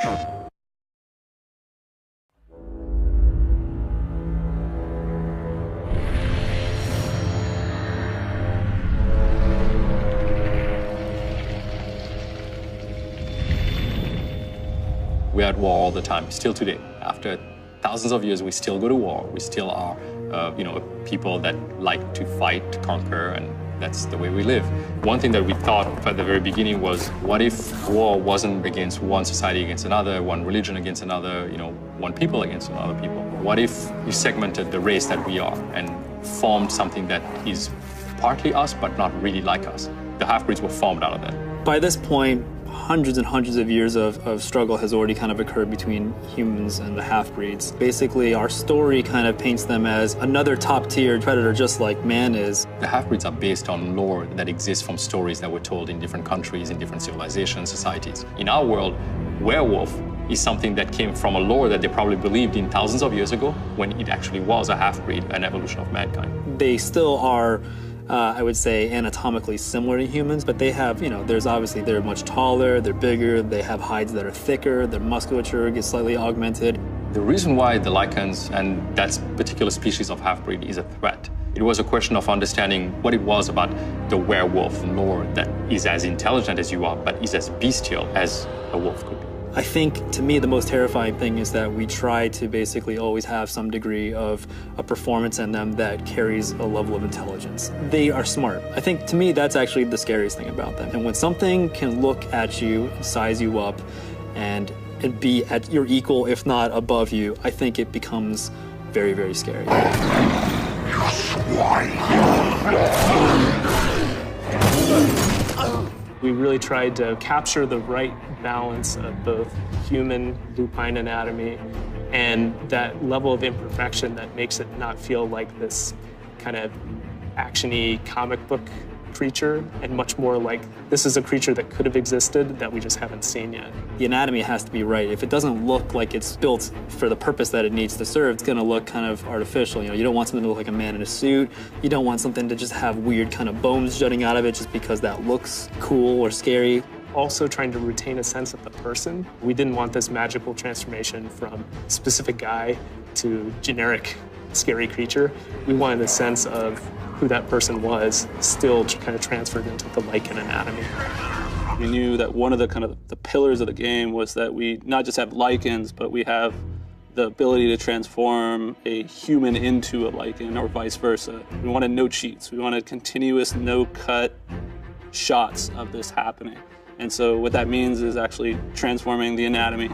We're at war all the time, still today. After thousands of years, we still go to war. We still are, people that like to fight, to conquer, and that's the way we live. One thing that we thought at the very beginning was, what if war wasn't against one society against another, one religion against another, one people against another people? What if you segmented the race that we are and formed something that is partly us, but not really like us? The half-breeds were formed out of that. By this point, hundreds and hundreds of years of struggle has already kind of occurred between humans and the half-breeds. Basically, our story kind of paints them as another top-tier predator, just like man is. The half-breeds are based on lore that exists from stories that were told in different countries, in different civilizations, societies. In our world, werewolf is something that came from a lore that they probably believed in thousands of years ago, when it actually was a half-breed, an evolution of mankind. They still are, I would say, anatomically similar to humans, but they have, they're much taller, they're bigger, they have hides that are thicker, their musculature gets slightly augmented. The reason why the lichens and that particular species of half-breed is a threat, it was a question of understanding what it was about the werewolf lore that is as intelligent as you are, but is as bestial as a wolf could be. I think, to me, the most terrifying thing is that we try to basically always have some degree of a performance in them that carries a level of intelligence. They are smart. I think, to me, that's actually the scariest thing about them. And when something can look at you, size you up, and be at your equal, if not above you, I think it becomes very, very scary. We really tried to capture the right balance of both human lupine anatomy and that level of imperfection that makes it not feel like this kind of action-y comic book creature, and much more like this is a creature that could have existed that we just haven't seen yet. The anatomy has to be right. If it doesn't look like it's built for the purpose that it needs to serve, it's gonna look kind of artificial. You don't want something to look like a man in a suit. You don't want something to just have weird kind of bones jutting out of it just because that looks cool or scary. Also trying to retain a sense of the person. We didn't want this magical transformation from specific guy to generic scary creature. We wanted a sense of who that person was, still kind of transferred into the lichen anatomy. We knew that one of the pillars of the game was that we not just have lichens, but we have the ability to transform a human into a lichen or vice versa. We wanted no cheats. We wanted continuous, no-cut shots of this happening. And so what that means is actually transforming the anatomy.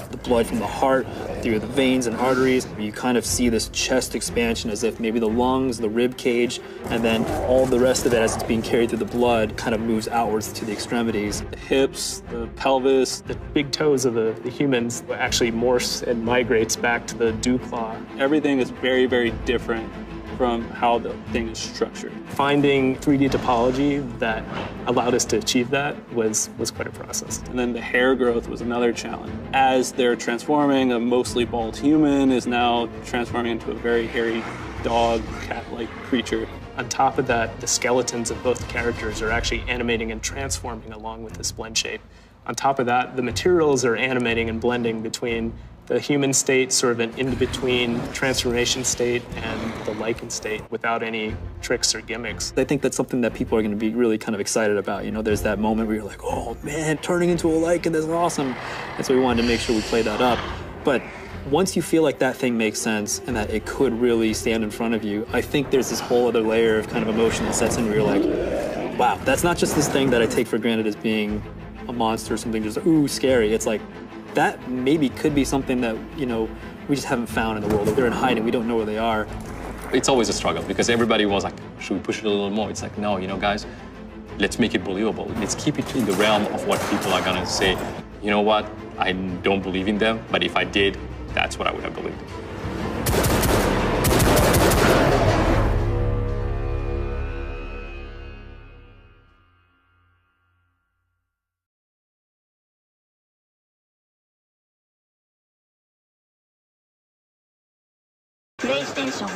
The blood from the heart through the veins and arteries. You kind of see this chest expansion as if maybe the lungs, the rib cage, and then all the rest of it as it's being carried through the blood kind of moves outwards to the extremities. The hips, the pelvis. The big toes of the humans actually morphs and migrates back to the dew claw. Everything is very, very different from how the thing is structured. Finding 3D topology that allowed us to achieve that was quite a process. And then the hair growth was another challenge. As they're transforming, a mostly bald human is now transforming into a very hairy dog, cat-like creature. On top of that, the skeletons of both characters are actually animating and transforming along with this blend shape. On top of that, the materials are animating and blending between the human state, sort of an in-between transformation state, and the lichen state without any tricks or gimmicks. I think that's something that people are going to be really kind of excited about. There's that moment where you're like, oh man, turning into a lichen, that's awesome. And so we wanted to make sure we played that up. But once you feel like that thing makes sense and that it could really stand in front of you, I think there's this whole other layer of kind of emotion that sets in where you're like, wow, that's not just this thing that I take for granted as being a monster or something just, ooh, scary. It's like, that maybe could be something that, we just haven't found in the world. If they're in hiding, we don't know where they are. It's always a struggle because everybody was like, should we push it a little more? It's like, no, guys, let's make it believable. Let's keep it in the realm of what people are gonna say. You know what? I don't believe in them, but if I did, that's what I would have believed. PlayStation